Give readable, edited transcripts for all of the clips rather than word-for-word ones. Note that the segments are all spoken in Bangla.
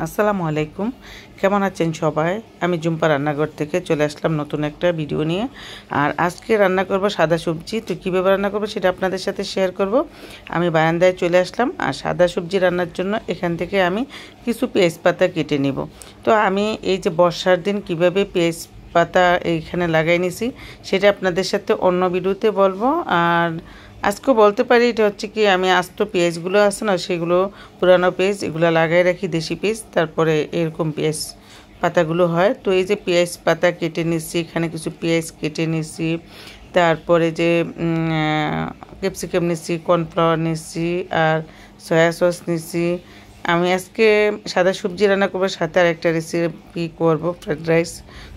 আসসালামু আলাইকুম। কেমন আছেন সবাই? আমি জুম্পা রান্নাঘর থেকে চলে আসলাম নতুন একটা ভিডিও নিয়ে। আর আজকে রান্না করব সাদা সবজি। তো কীভাবে রান্না করব সেটা আপনাদের সাথে শেয়ার করব। আমি বারান্দায় চলে আসলাম আর সাদা সবজি রান্নার জন্য এখান থেকে আমি কিছু পেঁয়াজ পাতা কেটে নিব। তো আমি এই যে বর্ষার দিন কিভাবে পেঁয়াজ পাতা এইখানে লাগাই নিছি সেটা আপনাদের সাথে অন্য ভিডিওতে বলবো। আর আজকেও বলতে পারি এটা হচ্ছে কি আমি আস্ত পেঁয়াজগুলো আছে না সেগুলো পুরানো পেঁয়াজ এগুলো লাগাই রাখি, দেশি পেঁয়াজ, তারপরে এরকম পেঁয়াজ পাতাগুলো হয়। তো এই যে পেঁয়াজ পাতা কেটে নিচ্ছি, এখানে কিছু পেঁয়াজ কেটে নিচ্ছি, তারপরে যে ক্যাপসিকাম নিচ্ছি, কর্নফ্লাওয়ার নিচ্ছি আর সয়া সস নিচ্ছি। আমি আজকে সাদা সবজি রান্না করবো, সাথে আর একটা রেসিপি করব ফ্রাইড রাইস।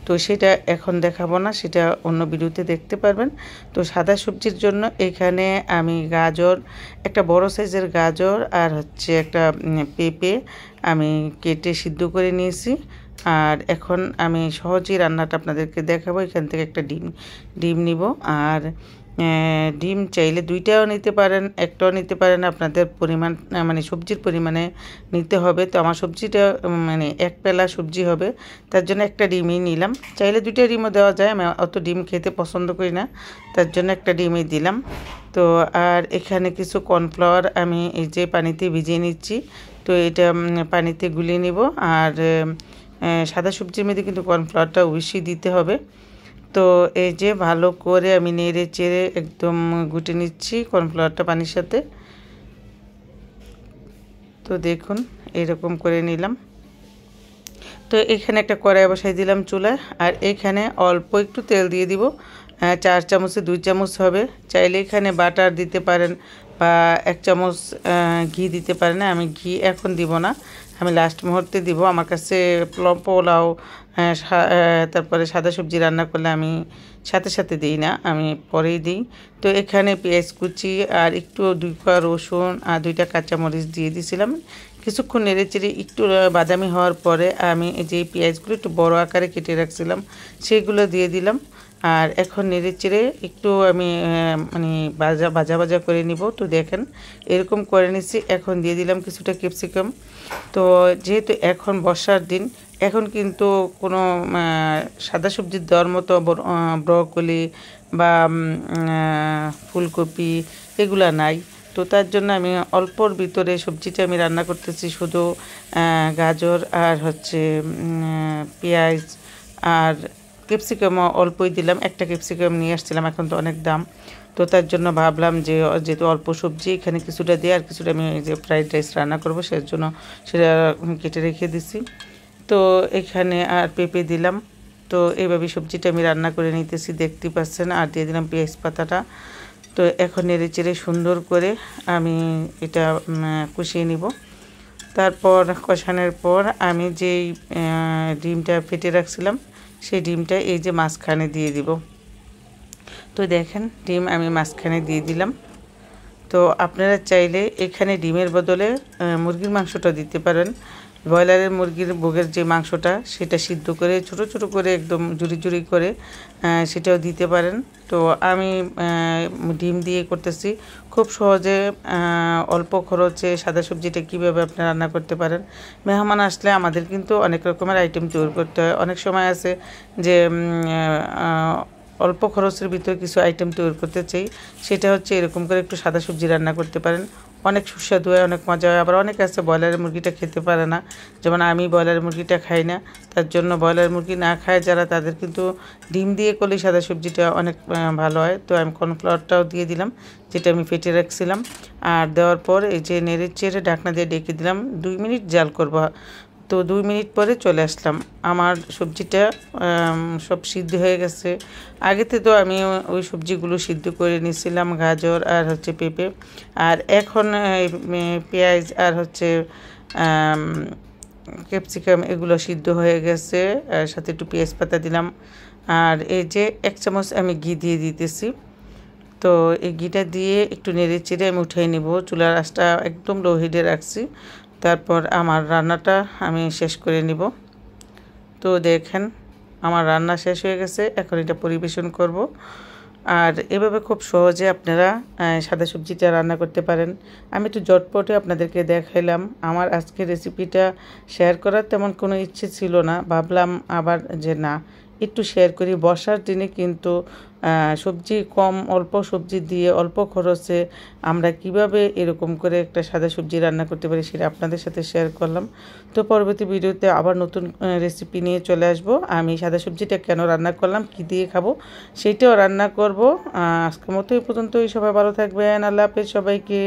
তো সেটা এখন দেখাবো না, সেটা অন্য ভিডিওতে দেখতে পারবেন। তো সাদা সবজির জন্য এখানে আমি গাজর, একটা বড় সাইজের গাজর আর হচ্ছে একটা পেঁপে আমি কেটে সিদ্ধ করে নিয়েছি। আর এখন আমি সহজেই রান্নাটা আপনাদেরকে দেখাবো। এখান থেকে একটা ডিম নিব। আর ডিম চাইলে দুইটাও নিতে পারেন, একটাও নিতে পারেন, আপনাদের পরিমাণ মানে সবজির পরিমাণে নিতে হবে। তো আমার সবজিটা মানে এক পেলা সবজি হবে, তার জন্য একটা ডিমই নিলাম। চাইলে দুইটা ডিমও দেওয়া যায়, আমি অত ডিম খেতে পছন্দ করি না, তার জন্য একটা ডিমই দিলাম। তো আর এখানে কিছু কর্নফ্লাওয়ার আমি এই যে পানিতে ভিজিয়ে নিচ্ছি। তো এটা পানিতে গুলিয়ে নিব। আর সাদা সবজির মধ্যে কিন্তু কর্নফ্লাওয়ারটা অবশ্যই দিতে হবে। তো এই যে ভালো করে আমি নেড়ে চেড়ে একদম গুটে নিচ্ছি কর্নফ্লাওয়ারটা পানির সাথে। তো দেখুন এরকম করে নিলাম। তো এখানে একটা কড়াই বসাই দিলাম চুলায়। আর এখানে অল্প একটু তেল দিয়ে দিব, 4 চামচে 2 চামচ হবে। চাইলে এখানে বাটার দিতে পারেন বা 1 চামচ ঘি দিতে পারেন। আমি ঘি এখন দিব না, আমি লাস্ট মুহূর্তে দিব। আমার কাছে পোলাও তারপরে সাদা সবজি রান্না করলে আমি সাথে সাথে দিই না, আমি পরেই দিই। তো এখানে পেঁয়াজ কুচি আর একটু 2 কোয়া রসুন আর 2টা কাঁচামরিচ দিয়ে দিয়েছিলাম। কিছুক্ষণ নেড়ে চেড়ে একটু বাদামি হওয়ার পরে আমি যে পেঁয়াজগুলো একটু বড় আকারে কেটে রাখছিলাম সেগুলো দিয়ে দিলাম। আর এখন নেড়ে চেড়ে একটু আমি মানে ভাজা ভাজা করে নিব। তো দেখেন এরকম করে নিচ্ছি। এখন দিয়ে দিলাম কিছুটা ক্যাপসিকাম। তো যেহেতু এখন বর্ষার দিন, এখন কিন্তু কোনো সাদা সবজির দেওয়ার মতো ব্রকলি বা ফুলকপি এগুলা নাই। তো তার জন্য আমি অল্পর ভিতরে সবজিটা আমি রান্না করতেছি, শুধু গাজর আর হচ্ছে পেঁয়াজ আর ক্যাপসিকামও অল্পই দিলাম। একটা ক্যাপসিকাম নিয়ে আসছিলাম, এখন তো অনেক দাম। তো তার জন্য ভাবলাম যে যেহেতু অল্প সবজি এখানে কিছুটা দিয়ে আর কিছুটা আমি যে ফ্রাইড রাইস রান্না করবো সেই জন্য সেটা কেটে রেখে দিছি। তো এখানে আর পেঁপে দিলাম। তো এইভাবে সবজিটা আমি রান্না করে নিতেছি, দেখতে পাচ্ছেন। আর দিয়ে দিলাম পেঁয়াজ পাতাটা। তো এখন নেড়ে চেড়ে সুন্দর করে আমি এটা কষিয়ে নিব। তারপর কষানোর পর আমি যেই ডিমটা ফেটে রাখছিলাম সেই ডিমটা এই যে মাঝখানে দিয়ে দিব। তো দেখেন ডিম আমি মাঝখানে দিয়ে দিলাম। তো আপনারা চাইলে এখানে ডিমের বদলে মুরগির মাংসটা দিতে পারেন। ব্রয়লারের মুরগির বুকের যে মাংসটা সেটা সিদ্ধ করে ছোট ছোট করে একদম জুড়ি জুড়ি করে সেটাও দিতে পারেন। তো আমি ডিম দিয়ে করতেছি। খুব সহজে অল্প খরচে সাদা সবজিটা কীভাবে আপনি রান্না করতে পারেন। মেহমান আসলে আমাদের কিন্তু অনেক রকমের আইটেম তৈরি করতে হয়। অনেক সময় আছে যে অল্প খরচের ভিতরে কিছু আইটেম তৈরি করতে চাই, সেটা হচ্ছে এরকম করে একটু সাদা সবজি রান্না করতে পারেন। অনেক সুস্বাদু হয়, অনেক মজা হয়। আবার অনেক আছে ব্রয়লারের মুরগিটা খেতে পারে না, যেমন আমি ব্রয়লারের মুরগিটা খাই না। তার জন্য ব্রয়লার মুরগি না খায় যারা, তাদের কিন্তু ডিম দিয়ে করলে সাদা সবজিটা অনেক ভালো হয়। তো আমি কর্নফ্লাওয়ারটাও দিয়ে দিলাম, যেটা আমি ফেটে রাখছিলাম। আর দেওয়ার পর এই যে নেড়ে চেড়ে ঢাকনা দিয়ে ডেকে দিলাম, 2 মিনিট জাল করব। তো 2 মিনিট পরে চলে আসলাম। আমার সবজিটা সব সিদ্ধ হয়ে গেছে। আগেতে তো আমি ওই সবজিগুলো সিদ্ধ করে নিয়েছিলাম, গাজর আর হচ্ছে পেঁপে। আর এখন পেঁয়াজ আর হচ্ছে ক্যাপসিকাম এগুলো সিদ্ধ হয়ে গেছে। আর সাথে একটু পেঁয়াজ পাতা দিলাম। আর এই যে 1 চামচ আমি ঘি দিয়ে দিতেছি। তো এই ঘিটা দিয়ে একটু নেড়ে চেড়ে আমি উঠিয়ে নিব। চুলার আঁচটা একদম লো হিটে রাখছি। তারপর আমার রান্নাটা আমি শেষ করে নিব। তো দেখেন আমার রান্না শেষ হয়ে গেছে, এখন এটা পরিবেশন করব। আর এভাবে খুব সহজে আপনারা সাদা সবজিটা রান্না করতে পারেন। আমি তো ঝটপটে আপনাদেরকে দেখাইলাম। আমার আজকের রেসিপিটা শেয়ার করার তেমন কোনো ইচ্ছে ছিল না, ভাবলাম আবার যে না একটু শেয়ার করি। বর্ষার দিনে কিন্তু সবজি কম, অল্প সবজি দিয়ে অল্প খরচে আমরা কিভাবে এরকম করে একটা সাদা সবজি রান্না করতে পারি সেটা আপনাদের সাথে শেয়ার করলাম। তো পরবর্তী ভিডিওতে আবার নতুন রেসিপি নিয়ে চলে আসব। আমি সাদা সবজিটা কেন রান্না করলাম, কি দিয়ে খাবো সেইটাও রান্না করব। আজকের মতো এই পর্যন্তই। সবাই ভালো থাকবেন। আল্লাহ হাফেজ সবাইকে।